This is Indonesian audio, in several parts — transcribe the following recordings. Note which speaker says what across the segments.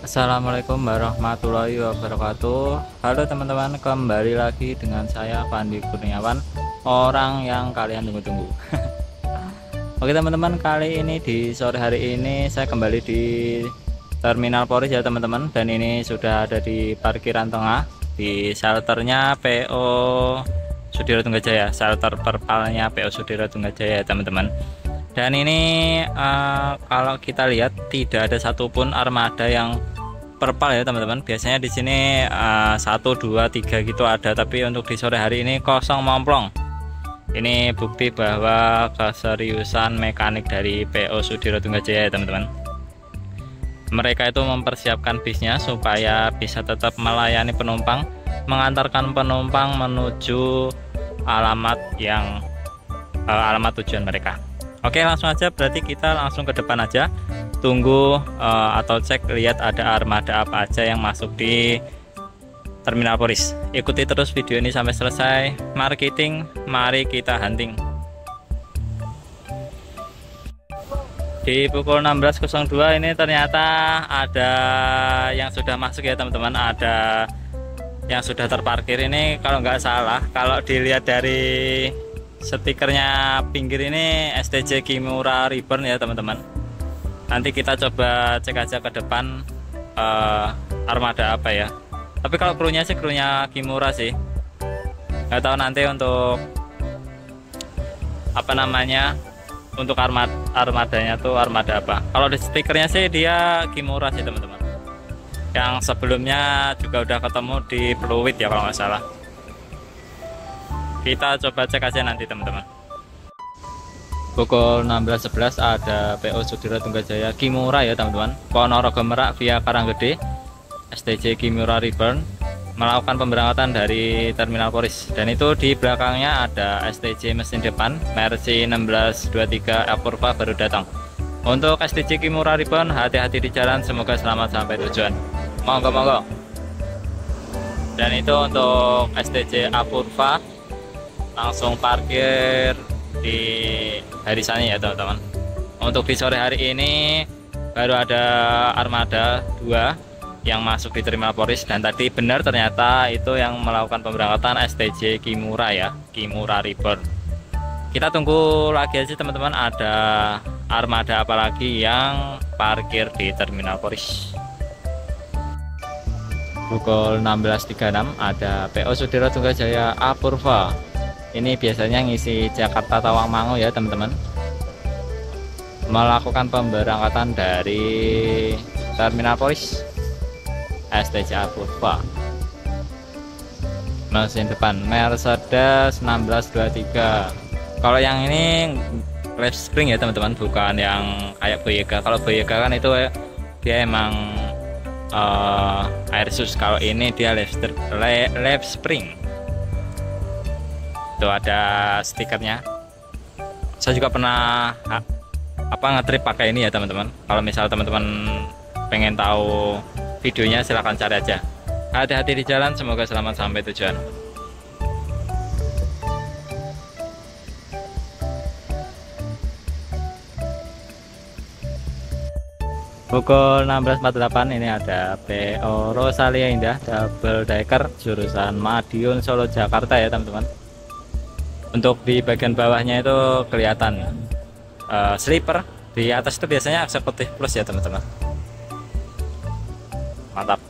Speaker 1: Assalamualaikum warahmatullahi wabarakatuh. Halo teman-teman, kembali lagi dengan saya Fandi Kurniawan, orang yang kalian tunggu-tunggu. Oke teman-teman, kali ini di sore hari ini saya kembali di Terminal Polri ya teman-teman, dan ini sudah ada di parkiran tengah di shelternya PO Sudiroto Tunggajaya, shelter perpalnya PO Sudiroto Tunggajaya ya teman-teman. Dan ini kalau kita lihat tidak ada satupun armada yang perpal ya teman-teman. Biasanya di sini 1, 2, 3 gitu ada, tapi untuk di sore hari ini kosong momplong. Ini bukti bahwa keseriusan mekanik dari PO Sudiroto Tunggajaya ya teman-teman. Mereka itu mempersiapkan bisnya supaya bisa tetap melayani penumpang, mengantarkan penumpang menuju alamat tujuan mereka. Oke, langsung aja, berarti kita langsung ke depan aja, tunggu atau cek lihat ada armada apa aja yang masuk di Terminal Poris. Ikuti terus video ini sampai selesai. Marketing, mari kita hunting. Di pukul 16.02 ini ternyata ada yang sudah masuk ya teman-teman, ada yang sudah terparkir ini. Kalau nggak salah, kalau dilihat dari stikernya pinggir ini STJ Kimura Reborn ya teman-teman. Nanti kita coba cek aja ke depan armada apa ya. Tapi kalau krunya sih krunya Kimura sih. Nggak tahu nanti untuk apa namanya, untuk armadanya tuh armada apa. Kalau di stikernya sih dia Kimura sih teman-teman. Yang sebelumnya juga udah ketemu di Pluit ya kalau nggak salah. Kita coba cek aja nanti teman-teman. Pukul 16.11 ada PO Sudiroto Tunggajaya Kimura ya teman-teman, Ponorogo Merak via Karanggede, STJ Kimura Reborn melakukan pemberangkatan dari Terminal Poris. Dan itu di belakangnya ada STJ mesin depan Mercy 1623 Apurva baru datang. Untuk STJ Kimura Reborn, hati-hati di jalan, semoga selamat sampai tujuan. Monggo. Dan itu untuk STJ Apurva langsung parkir di barisannya ya teman-teman. Untuk di sore hari ini baru ada armada 2 yang masuk di Terminal Poris, dan tadi benar ternyata itu yang melakukan pemberangkatan STJ Kimura ya, Kimura Reborn. Kita tunggu lagi aja teman-teman, ada armada apa lagi yang parkir di Terminal Poris. Pukul 16.36 ada PO Sudiroto Tunggajaya Apurva. Ini biasanya ngisi Jakarta Tawangmangu ya teman-teman, melakukan pemberangkatan dari Terminal Poris. STJ Apurva mesin depan Mercedes 1623. Kalau yang ini left spring ya teman-teman, bukan yang kayak Boyega. Kalau Boyega kan itu dia emang Airsus. Kalau ini dia left spring. Itu ada stikernya. Saya juga pernah ngetrip pakai ini ya teman-teman. Kalau misal teman-teman pengen tahu videonya, silahkan cari aja. Hati-hati di jalan, semoga selamat sampai tujuan. Pukul 16.48 ini ada PO Rosalia Indah double decker jurusan Madiun Solo Jakarta ya teman-teman. Untuk di bagian bawahnya itu kelihatan sleeper, di atas itu biasanya eksekutif plus ya teman-teman. Mantap.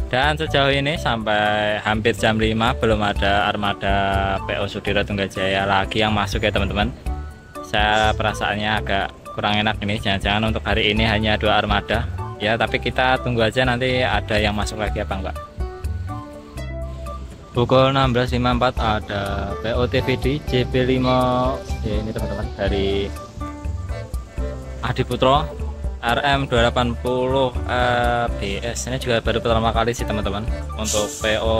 Speaker 1: Dan sejauh ini sampai hampir jam 5 belum ada armada PO Sudiroto Tunggajaya lagi yang masuk ya teman-teman. Saya perasaannya agak kurang enak ini, jangan-jangan untuk hari ini hanya 2 armada ya, tapi kita tunggu aja nanti ada yang masuk lagi apa enggak. Pukul 16.54 ada PO TVD JP5 ya, ini teman-teman dari Adiputro RM 280 BS. Ini juga baru pertama kali sih teman-teman untuk PO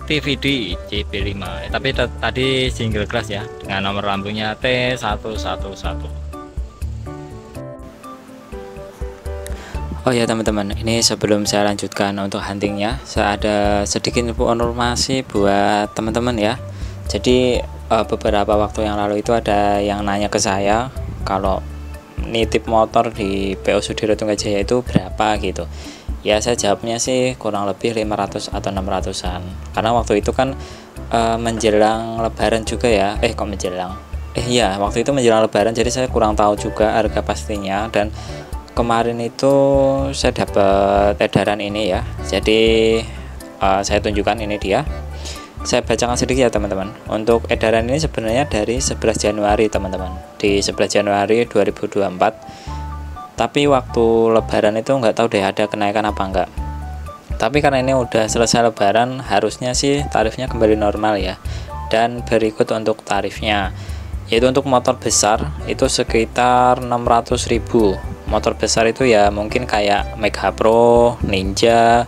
Speaker 1: TVD JP5 tapi tadi single class ya, dengan nomor lambungnya T111. Oh ya teman-teman, ini sebelum saya lanjutkan untuk huntingnya, saya ada sedikit informasi buat teman-teman ya. Jadi beberapa waktu yang lalu itu ada yang nanya ke saya kalau nitip motor di PO Sudiroto Tunggajaya itu berapa gitu. Ya saya jawabnya sih kurang lebih 500 atau 600-an, karena waktu itu kan menjelang lebaran juga ya, kok menjelang, iya waktu itu menjelang lebaran, jadi saya kurang tahu juga harga pastinya. Dan kemarin itu saya dapat edaran ini ya, jadi saya tunjukkan, ini dia. Saya bacakan sedikit ya teman-teman. Untuk edaran ini sebenarnya dari 11 Januari teman-teman, di 11 Januari 2024. Tapi waktu lebaran itu nggak tahu deh ada kenaikan apa enggak. Tapi karena ini udah selesai lebaran, harusnya sih tarifnya kembali normal ya. Dan berikut untuk tarifnya, yaitu untuk motor besar itu sekitar 600.000. Motor besar itu ya mungkin kayak Mega Pro, Ninja,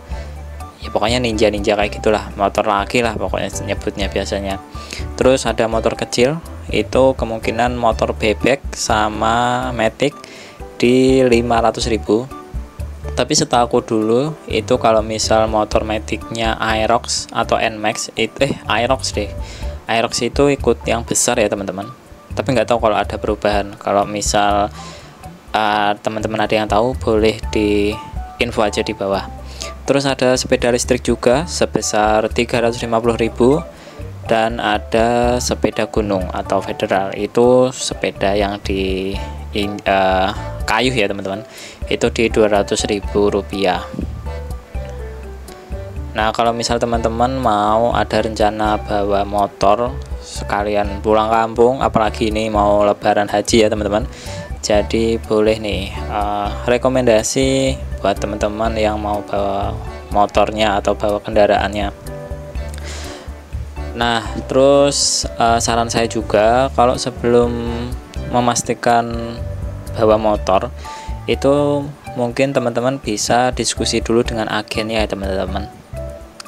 Speaker 1: ya pokoknya ninja kayak gitulah, motor laki lah pokoknya nyebutnya biasanya. Terus ada motor kecil, itu kemungkinan motor bebek sama matic di 500.000. Tapi setahu dulu itu kalau misal motor maticnya Aerox atau Nmax itu Aerox deh, Aerox itu ikut yang besar ya teman-teman. Tapi nggak tahu kalau ada perubahan. Kalau misal teman-teman ada yang tahu, boleh di info aja di bawah. Terus ada sepeda listrik juga sebesar 350.000, dan ada sepeda gunung atau federal, itu sepeda yang di kayu ya teman-teman, itu di 200.000 rupiah. Nah kalau misal teman-teman mau ada rencana bawa motor sekalian pulang kampung, apalagi ini mau lebaran haji ya teman-teman, jadi boleh nih rekomendasi buat teman-teman yang mau bawa motornya atau bawa kendaraannya. Nah terus saran saya juga, kalau sebelum memastikan bawa motor itu mungkin teman-teman bisa diskusi dulu dengan agennya ya teman-teman.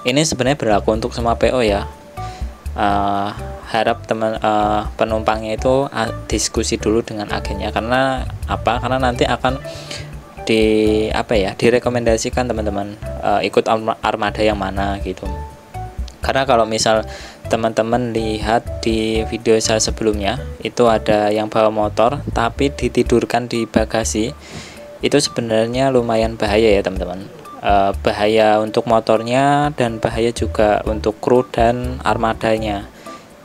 Speaker 1: Ini sebenarnya berlaku untuk semua PO ya. Harap penumpangnya itu diskusi dulu dengan agennya. Karena apa? Karena nanti akan direkomendasikan teman-teman ikut armada yang mana gitu. Karena kalau misal teman-teman lihat di video saya sebelumnya, itu ada yang bawa motor tapi ditidurkan di bagasi, itu sebenarnya lumayan bahaya ya teman-teman. Bahaya untuk motornya dan bahaya juga untuk kru dan armadanya.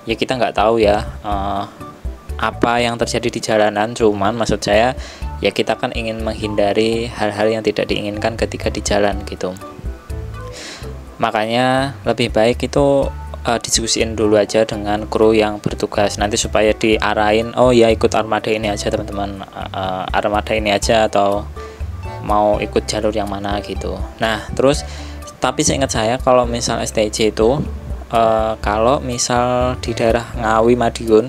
Speaker 1: Ya kita nggak tahu ya apa yang terjadi di jalanan, cuman maksud saya ya kita kan ingin menghindari hal-hal yang tidak diinginkan ketika di jalan gitu. Makanya lebih baik itu diskusiin dulu aja dengan kru yang bertugas, nanti supaya diarahin, oh ya ikut armada ini aja teman-teman, armada ini aja atau mau ikut jalur yang mana gitu. Nah terus tapi seingat saya kalau misal STJ itu kalau misal di daerah Ngawi Madiun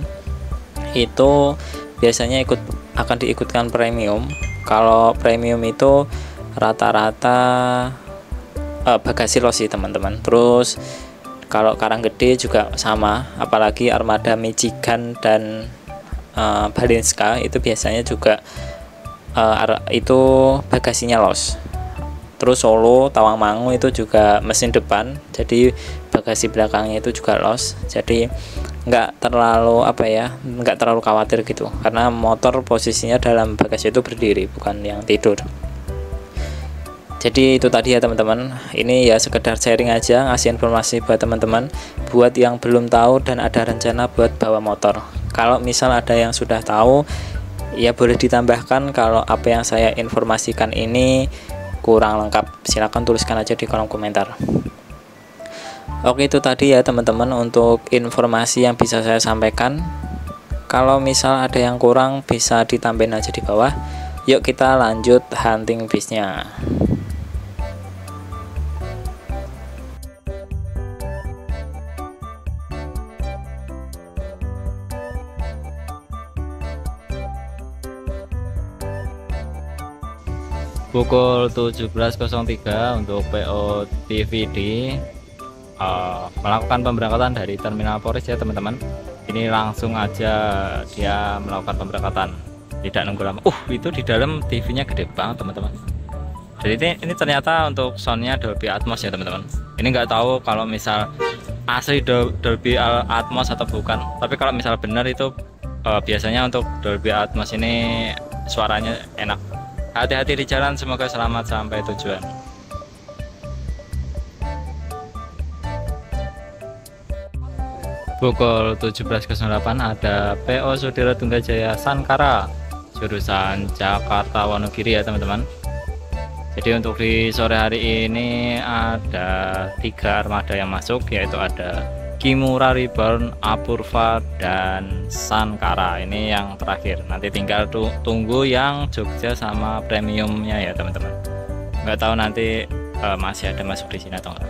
Speaker 1: itu biasanya akan diikutkan premium. Kalau premium itu rata-rata bagasi los sih teman-teman. Terus kalau Karanggede juga sama, apalagi armada Michigan dan Balinska itu biasanya juga itu bagasinya los. Terus Solo, Tawangmangu itu juga mesin depan, jadi bagasi belakangnya itu juga los. Jadi nggak terlalu khawatir gitu, karena motor posisinya dalam bagasi itu berdiri, bukan yang tidur. Jadi itu tadi ya teman-teman, ini ya sekedar sharing aja, ngasih informasi buat teman-teman buat yang belum tahu dan ada rencana buat bawa motor. Kalau misal ada yang sudah tahu ya boleh ditambahkan, kalau apa yang saya informasikan ini kurang lengkap silahkan tuliskan aja di kolom komentar. Oke, itu tadi ya teman-teman untuk informasi yang bisa saya sampaikan. Kalau misal ada yang kurang bisa ditambahin aja di bawah. Yuk kita lanjut hunting bisnya. Pukul 17.03 untuk PO TVD melakukan pemberangkatan dari Terminal Polres ya teman-teman. Ini langsung aja dia melakukan pemberangkatan, tidak nunggu lama. Itu di dalam TV-nya gede banget teman-teman. Jadi ini ternyata untuk soundnya Dolby Atmos ya teman-teman. Ini nggak tahu kalau misal asli Dolby Atmos atau bukan. Tapi kalau misal benar itu biasanya untuk Dolby Atmos ini suaranya enak. Hati-hati di jalan, semoga selamat sampai tujuan. Pukul 17.08 ada PO Sudiro Tunggajaya Sankara jurusan Jakarta Wonogiri ya teman-teman. Jadi untuk di sore hari ini ada 3 armada yang masuk, yaitu ada Kimura Reborn, Apurva, dan Sankara. Ini yang terakhir. Nanti tinggal tunggu yang Jogja sama premiumnya ya teman-teman. Nggak tahu nanti masih ada masuk di sini atau enggak.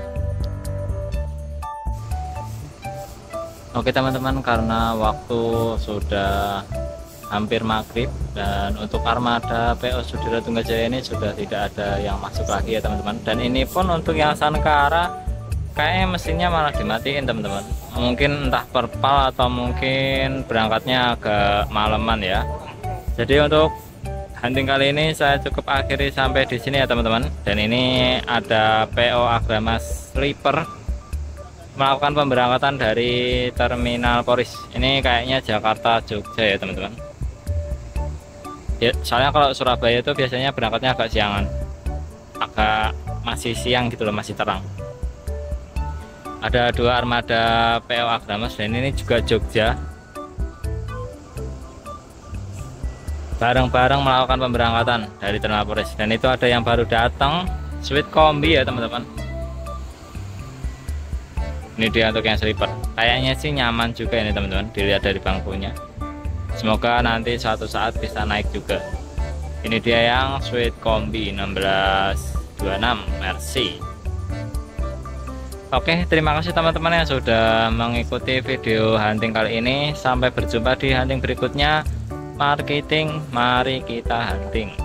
Speaker 1: Oke teman-teman, karena waktu sudah hampir maghrib dan untuk armada PO Sudiro Tunggajaya ini sudah tidak ada yang masuk lagi ya teman-teman. Dan ini pun untuk yang Sankara kayaknya mesinnya malah dimatiin teman-teman. Mungkin entah perpal atau mungkin berangkatnya agak maleman ya. Jadi untuk hunting kali ini saya cukup akhiri sampai di sini ya teman-teman. Dan ini ada PO Agramas Sleeper melakukan pemberangkatan dari Terminal Poris. Ini kayaknya Jakarta Jogja ya teman-teman. Ya, soalnya kalau Surabaya itu biasanya berangkatnya agak siangan, agak masih siang gitu loh, masih terang. Ada 2 armada PO Agramas dan ini juga Jogja. Bareng-bareng melakukan pemberangkatan dari Terminal Poris. Dan itu ada yang baru datang, Sweet Kombi ya teman-teman. Ini dia untuk yang sleeper. Kayaknya sih nyaman juga ini teman-teman, dilihat dari bangkunya. Semoga nanti suatu saat bisa naik juga. Ini dia yang Sweet Kombi 1626 Mercy. Oke, terima kasih teman-teman yang sudah mengikuti video hunting kali ini. Sampai berjumpa di hunting berikutnya. Marketing, mari kita hunting.